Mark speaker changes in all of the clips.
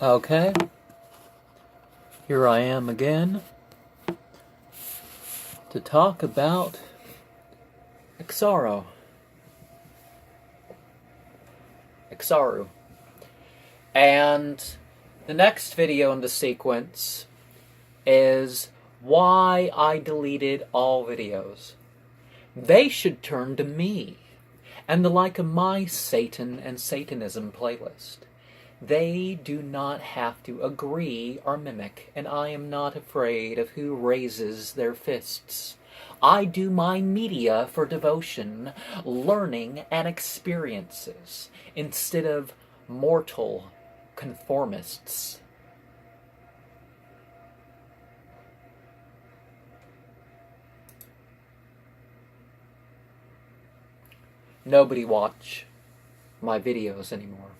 Speaker 1: Okay, here I am again to talk about Axaru. And the next video in the sequence is why I deleted all videos. They should turn to me and the like of my Satan and Satanism playlist. They do not have to agree or mimic, and I am not afraid of who raises their fists. I do my media for devotion, learning, and experiences, instead of mortal conformists. Nobody watch my videos anymore.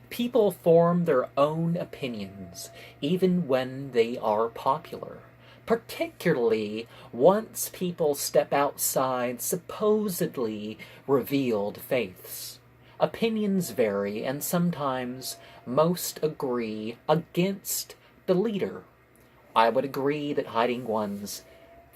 Speaker 1: People form their own opinions, even when they are popular, particularly once people step outside supposedly revealed faiths. Opinions vary, and sometimes most agree against the leader. I would agree that hiding one's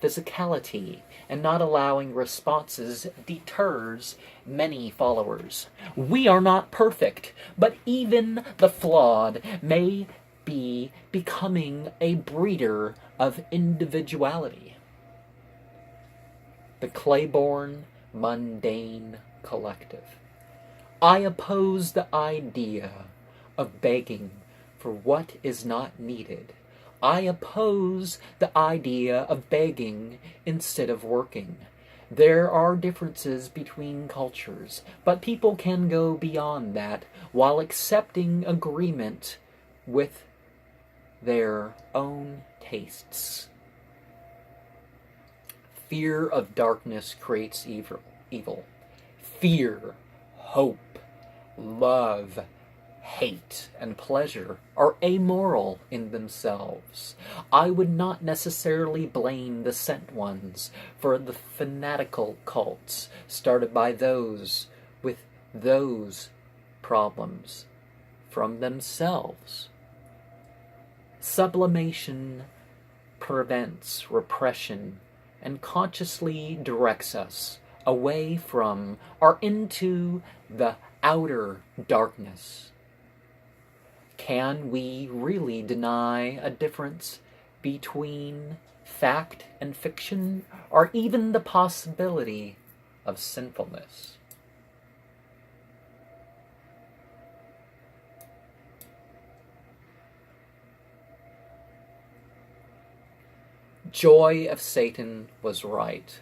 Speaker 1: physicality and not allowing responses deters many followers. We are not perfect, but even the flawed may be becoming a breeder of individuality. The Claiborne Mundane Collective. I oppose the idea of begging for what is not needed. I oppose the idea of begging instead of working. There are differences between cultures, but people can go beyond that while accepting agreement with their own tastes. Fear of darkness creates evil. Fear, hope, love, hate, and pleasure are amoral in themselves. I would not necessarily blame the sent ones for the fanatical cults started by those with those problems from themselves. Sublimation prevents repression and consciously directs us away from or into the outer darkness. Can we really deny a difference between fact and fiction, or even the possibility of sinfulness? Joy of Satan was right.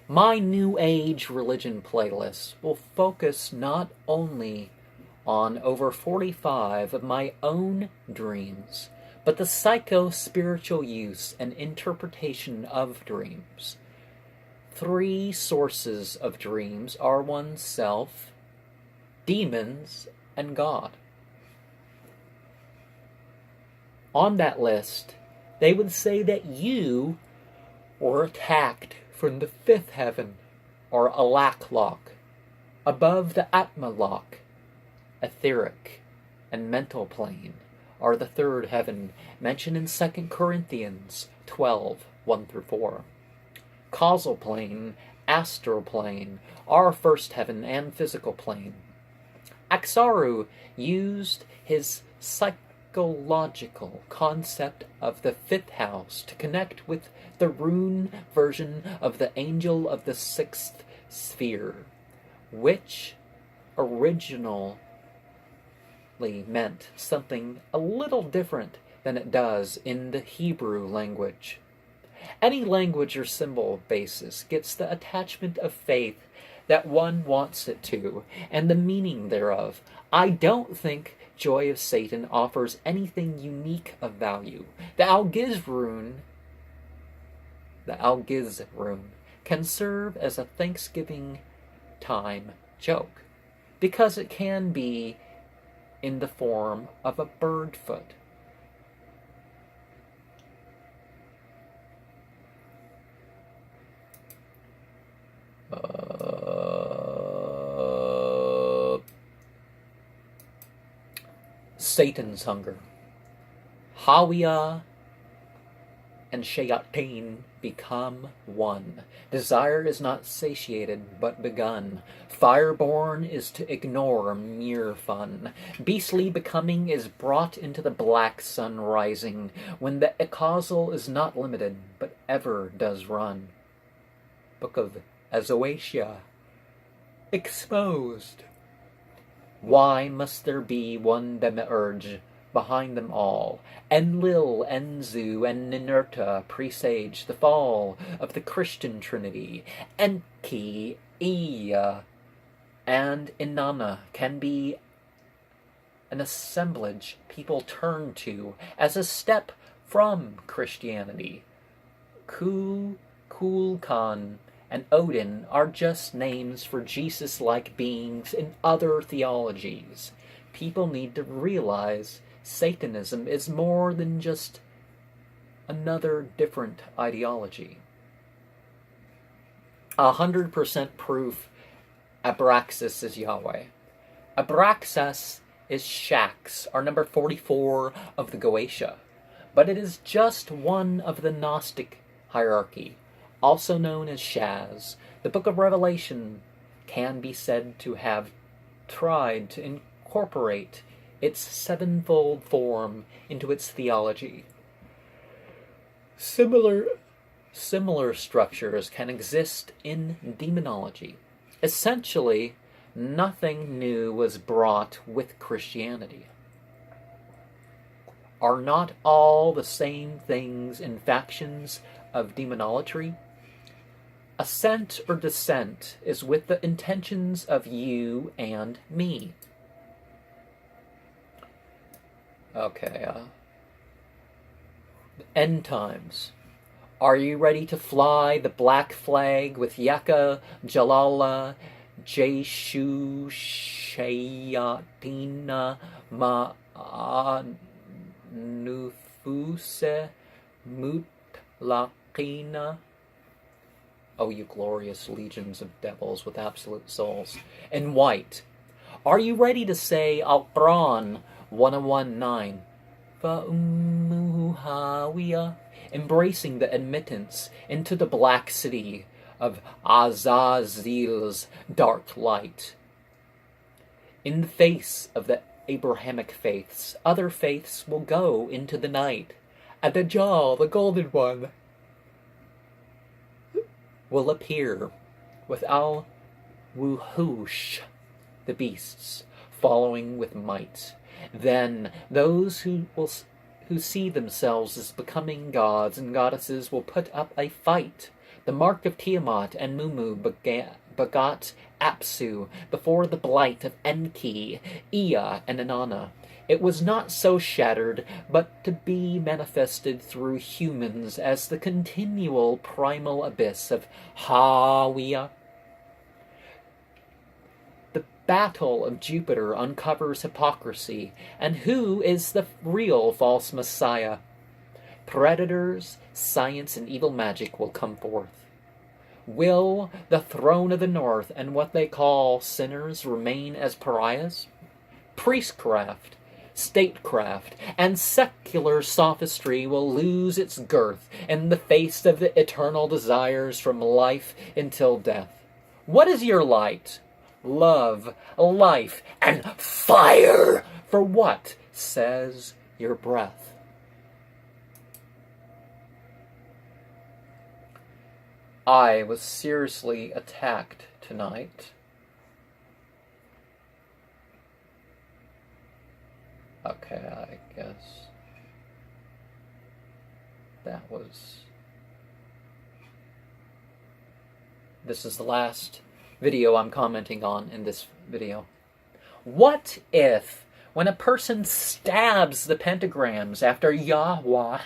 Speaker 1: My New Age religion playlist will focus not only on over 45 of my own dreams, but the psycho-spiritual use and interpretation of dreams. 3 sources of dreams are oneself, demons, and God. On that list, they would say that you were attacked from the 5th heaven, or Alak-Lok, above the Atma-Lok. Etheric and mental plane are the 3rd heaven mentioned in 2 Corinthians 12, 1-4. Causal plane, astral plane, are 1st heaven and physical plane. Axaru used his psychological concept of the 5th house to connect with the rune version of the angel of the 6th sphere, which originally meant something a little different than it does in the Hebrew language. Any language or symbol basis gets the attachment of faith that one wants it to, and the meaning thereof. I don't think Joy of Satan offers anything unique of value. The Algiz rune can serve as a Thanksgiving time joke, because it can be in the form of a bird foot. Satan's hunger. Hawiya and Shayatin become one. Desire is not satiated, but begun. Fireborn is to ignore mere fun. Beastly becoming is brought into the black sun rising, when the causal is not limited, but ever does run. Book of Azoatia. Exposed. Why must there be one demiurge behind them all? Enlil, Enzu, and Ninurta presage the fall of the Christian Trinity. Enki, Ea, and Inanna can be an assemblage people turn to as a step from Christianity. Kulkan and Odin are just names for Jesus-like beings in other theologies. People need to realize Satanism is more than just another different ideology. 100% proof Abraxas is Yahweh. Abraxas is Shax, our number 44 of the Goetia, but it is just one of the Gnostic hierarchy, also known as Shaz. The Book of Revelation can be said to have tried to incorporate its sevenfold form into its theology. Similar structures can exist in demonology. Essentially, nothing new was brought with Christianity. Are not all the same things in factions of demonolatry? Ascent or descent is with the intentions of you and me. Okay, end times. Are you ready to fly the black flag with Yaka, Jalala, Jeshu, Shayatina, Nufuse, Mutlaqina? O you glorious legions of devils with absolute souls. In white. Are you ready to say Al-Quran 1019? Fa'umuhawiya, embracing the admittance into the black city of Azazil's dark light. In the face of the Abrahamic faiths, other faiths will go into the night. Ad-Dajjal, the golden one, will appear with Al-Wuhush, the beasts, following with might. Then those who see themselves as becoming gods and goddesses will put up a fight. The mark of Tiamat and Mumu begot Apsu before the blight of Enki, Ea, and Inanna. It was not so shattered, but to be manifested through humans as the continual primal abyss of Hawiya. The battle of Jupiter uncovers hypocrisy, and who is the real false messiah? Predators, science, and evil magic will come forth. Will the throne of the north and what they call sinners remain as pariahs? Priestcraft, statecraft, and secular sophistry will lose its girth in the face of the eternal desires from life until death. What is your light? Love, life, and fire! For what says your breath? I was seriously attacked tonight. Okay, I guess this is the last video I'm commenting on in this video. What if, when a person stabs the pentagrams after Yahweh,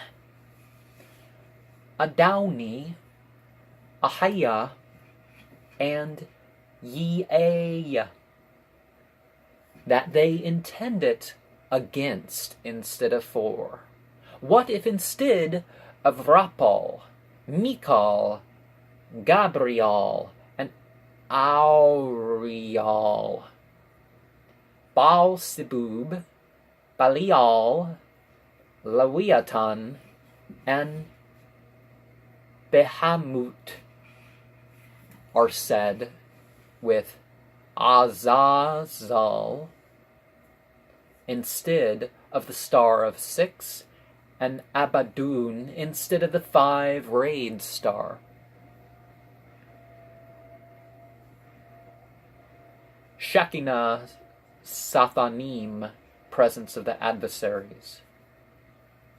Speaker 1: Adoni, Ahaya, and Yeah, that they intend it against instead of for? What if instead of Rapal, Mikal, Gabriel, and Auriel, Baal-Zebub, Belial, Leviathan, and Behamut are said with Azazel instead of the Star of Six, and Abaddon instead of the 5-rayed star. Shekinah Sathanim, presence of the adversaries.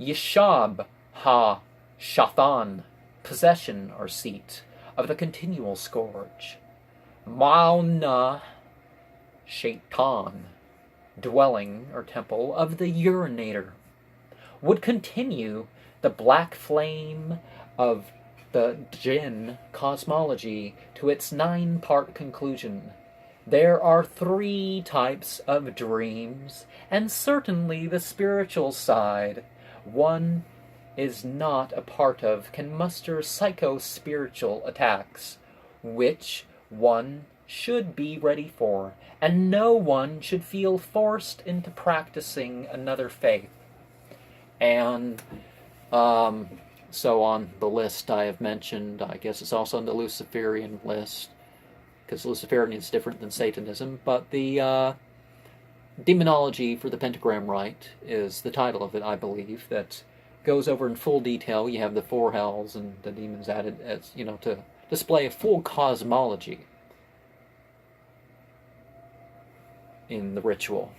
Speaker 1: Yeshab ha-Shathan, possession or seat of the continual scourge. Mauna Shaitan, dwelling or temple of the urinator. Would continue the black flame of the jinn cosmology to its 9-part conclusion. There are 3 types of dreams, and certainly the spiritual side, one is not a part of, can muster psycho-spiritual attacks, which one should be ready for, and no one should feel forced into practicing another faith. And so on the list I have mentioned, I guess it's also on the Luciferian list, because Luciferian is different than Satanism, but the Demonology for the Pentagram Rite is the title of it, I believe, that goes over in full detail. You have the 4 hells and the demons added, as to display a full cosmology in the ritual.